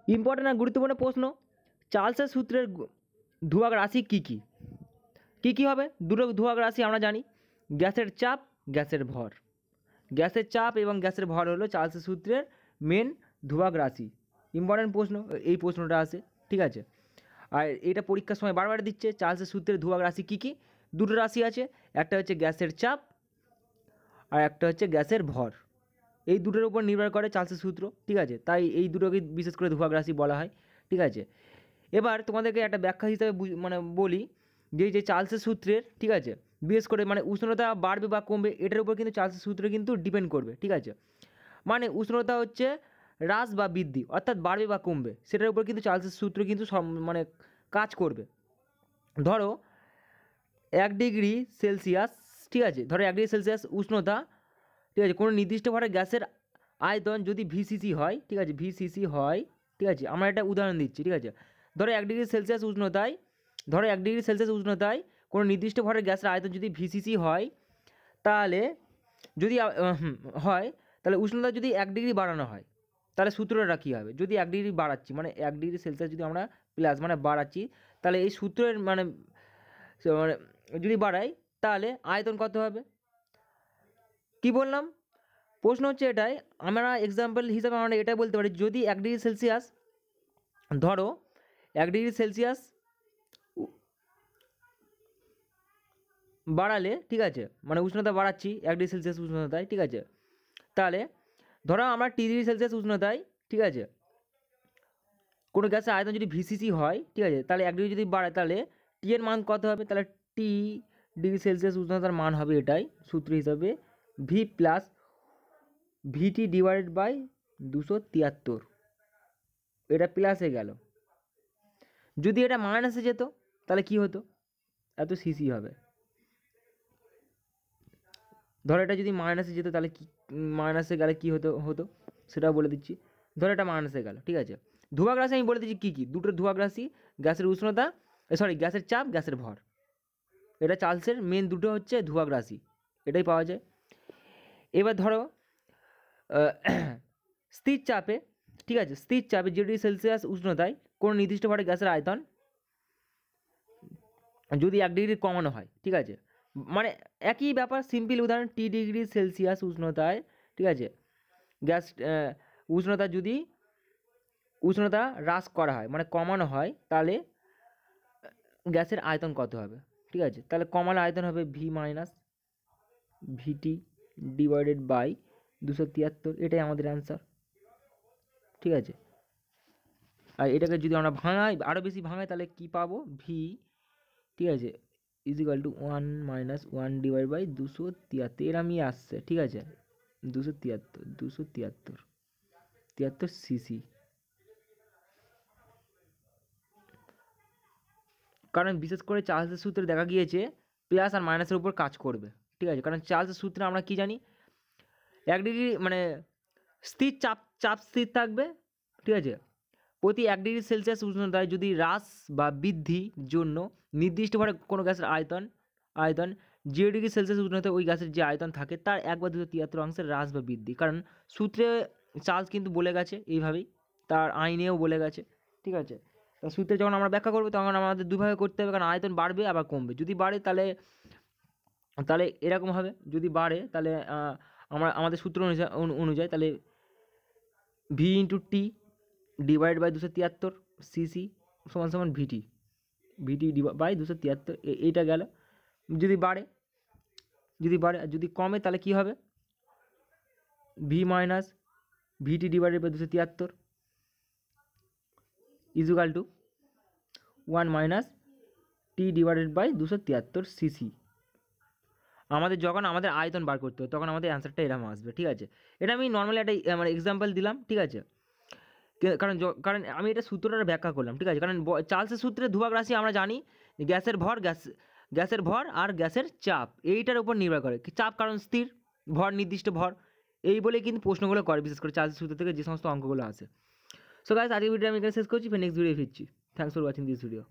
Important আর গুরুত্বপূর্ণ প্রশ্ন, চার্লসের সূত্রের ধ্রুবক রাশি কী কী? কী কী হবে? দুটো ধ্রুবক রাশি আমরা জানি, গ্যাসের চাপ, গ্যাসের ভর। গ্যাসের চাপ এবং গ্যাসের ভর হলো চার্লসের সূত্রের মেন ধ্রুবক রাশি। ইম্পর্টেন্ট প্রশ্ন, এই প্রশ্নটা আসে, ঠিক আছে। আর এটা পরীক্ষার সময় বারবার দিচ্ছে, চার্লসের সূত্রের ধ্রুবক রাশি কী কী? দুটো রাশি আছে, একটা হচ্ছে গ্যাসের চাপ আর একটা হচ্ছে গ্যাসের ভর। এই দুটোর উপর নির্ভর করে চার্লসের সূত্র, ঠিক আছে। তাই এই দুটোকে বিশেষ করে ধ্রুবক রাশি বলা হয়, ঠিক আছে। এবার তোমাদেরকে একটা ব্যাখ্যা হিসাবে মানে বলি যে চার্লসের সূত্রের, ঠিক আছে, বিশেষ করে মানে উষ্ণতা বাড়বে বা কমবে এটার উপর কিন্তু চার্লসের সূত্র কিন্তু ডিপেন্ড করবে, ঠিক আছে। মানে উষ্ণতা হচ্ছে হ্রাস বা বৃদ্ধি, অর্থাৎ বাড়বে বা কমবে, সেটার উপর কিন্তু চার্লসের সূত্র কিন্তু মানে কাজ করবে। ধরো 1 ডিগ্রি সেলসিয়াস, ঠিক আছে, ধরো 1 ডিগ্রি সেলসিয়াস উষ্ণতা, ঠিক আছে, কোনো নির্দিষ্ট ঘরে গ্যাসের আয়তন যদি ভিসিসি হয়, ঠিক আছে, ভিসিসি হয়, ঠিক আছে, আমরা একটা উদাহরণ দিচ্ছি, ঠিক আছে। ধরো 1 ডিগ্রি সেলসিয়াস উষ্ণতায়, ধরো 1 ডিগ্রি সেলসিয়াস উষ্ণতায় কোনো নির্দিষ্ট ঘরের গ্যাসের আয়তন যদি ভিসিসি হয়, তাহলে যদি হয়, তাহলে উষ্ণতা যদি 1 ডিগ্রি বাড়ানো হয়, তাহলে সূত্রটা কী হবে? যদি 1 ডিগ্রি বাড়াচ্ছি মানে 1 ডিগ্রি সেলসিয়াস যদি আমরা প্লাস মানে বাড়াচ্ছি, তাহলে এই সূত্রের মানে যদি বাড়াই তাহলে আয়তন কত হবে? কি বললাম? প্রশ্ন হচ্ছে এটাই, আমরা এক্সাম্পল হিসাবে আমরা এটাই বলতে পারি, যদি 1 ডিগ্রি সেলসিয়াস, ধরো 1 ডিগ্রি সেলসিয়াস বাড়ালে, ঠিক আছে, মানে উষ্ণতা বাড়াচ্ছি 1 ডিগ্রি সেলসিয়াস উষ্ণতায়, ঠিক আছে, তাহলে ধরো আমরা 2 ডিগ্রি সেলসিয়াস উষ্ণতায়, ঠিক আছে, কোনো গ্যাসের আয়তন যদি ভিসিসি হয়, ঠিক আছে, তাহলে 1 ডিগ্রি যদি বাড়ে তাহলে টি এর মান কত হবে? তাহলে টি ডিগ্রি সেলসিয়াস উষ্ণতার মান হবে এটাই সূত্র হিসাবে, V plus VT divided by 273, এটা প্লাসে গেল। যদি এটা মাইনাসে যেত তাহলে কি হতো? এত সিসি হবে। ধরো এটা যদি মাইনাসে যেত তাহলে কি, মাইনাসে গেলে কী হতো সেটাও বলে দিচ্ছি। ধরো এটা মাইনাসে গেল, ঠিক আছে। ধ্রুবক রাশি আমি বলে দিচ্ছি কী কী, দুটো ধ্রুবক রাশি, গ্যাসের উষ্ণতা, গ্যাসের চাপ, গ্যাসের ভর। এটা চার্লসের মেন দুটো হচ্ছে ধ্রুবক রাশি, এটাই পাওয়া যায়। এবার ধরো স্থির চাপে, ঠিক আছে, স্থির চাপে 0 ডিগ্রি সেলসিয়াস উষ্ণতায় কোনো নির্দিষ্ট ঘরে গ্যাসের আয়তন যদি 1 ডিগ্রি কমানো হয়, ঠিক আছে, মানে একই ব্যাপার, সিম্পল উদাহরণ, টি ডিগ্রি সেলসিয়াস উষ্ণতায়, ঠিক আছে, গ্যাস উষ্ণতা হ্রাস করা হয় মানে কমানো হয়, তাহলে গ্যাসের আয়তন কত হবে? ঠিক আছে, তাহলে কমানো আয়তন হবে V minus VT divided by 273, এটাই আমাদের অ্যান্সার, ঠিক আছে। আর এটাকে যদি আমরা ভাঙাই, আরও বেশি ভাঙাই, তাহলে কি পাবো? ভি, ঠিক আছে, is equal to 1 minus 1 divide by 273, এরমই আসছে, ঠিক আছে, 273 সিসি। কারণ বিশেষ করে চার্লসের সূত্রে দেখা গিয়েছে প্লাস আর মাইনাসের উপর কাজ করবে, ঠিক আছে। কারণ চার্লসের সূত্রে আমরা কি জানি, 1 ডিগ্রি মানে স্থির চাপ স্থির থাকবে, ঠিক আছে, প্রতি 1 ডিগ্রি সেলসিয়াস উষ্ণতায় যদি হ্রাস বা বৃদ্ধির জন্য নির্দিষ্টভাবে কোনো গ্যাসের আয়তন 0 ডিগ্রি সেলসিয়াস উষ্ণতায় ওই গ্যাসের যে আয়তন থাকে তার 1/273 অংশের হ্রাস বা বৃদ্ধি। কারণ সূত্রে চার্লস কিন্তু বলে গেছে এইভাবেই, তার আইনেও বলে গেছে, ঠিক আছে। তা সূত্রে যখন আমরা ব্যাখ্যা করবো তখন আমাদের দুভাবে করতে হবে, কারণ আয়তন বাড়বে আবার কমবে। যদি বাড়ে তাহলে এরকম হবে, যদি বাড়ে তাহলে আমাদের সূত্র অনুযায়ী তাহলে V into T divide by 273 CC সমান সমান ভিটি বাই 273, এইটা গেল। যদি বাড়ে আর যদি কমে তাহলে কি হবে? V minus VT divided by 273 is equal to 1 minus T divided by 273 CC. যখন আমাদের আয়তন বার করতে হবে তখন আমাদের অ্যান্সারটা এরকম আসবে, ঠিক আছে। এটা আমি নর্মালি একটা মানে এক্সাম্পল দিলাম, ঠিক আছে, কারণ আমি এটা সূত্রটা ব্যাখ্যা করলাম, ঠিক আছে। কারণ চার্লসের সূত্রে ধ্রুবক রাশি আমরা জানি গ্যাসের ভর আর গ্যাসের চাপ, এইটার উপর নির্ভর করে। চাপ কারণ স্থির, ভর নির্দিষ্ট ভর, এই বলে কিন্তু প্রশ্নগুলো করে, বিশেষ করে চার্লসের সূত্র থেকে যে সমস্ত অঙ্কগুলো আসে। সো গাইস, আজকের ভিডিও আমি এখানে শেষ করছি, নেক্সট ভিডিও ফিরছি। Thanks for watching this video.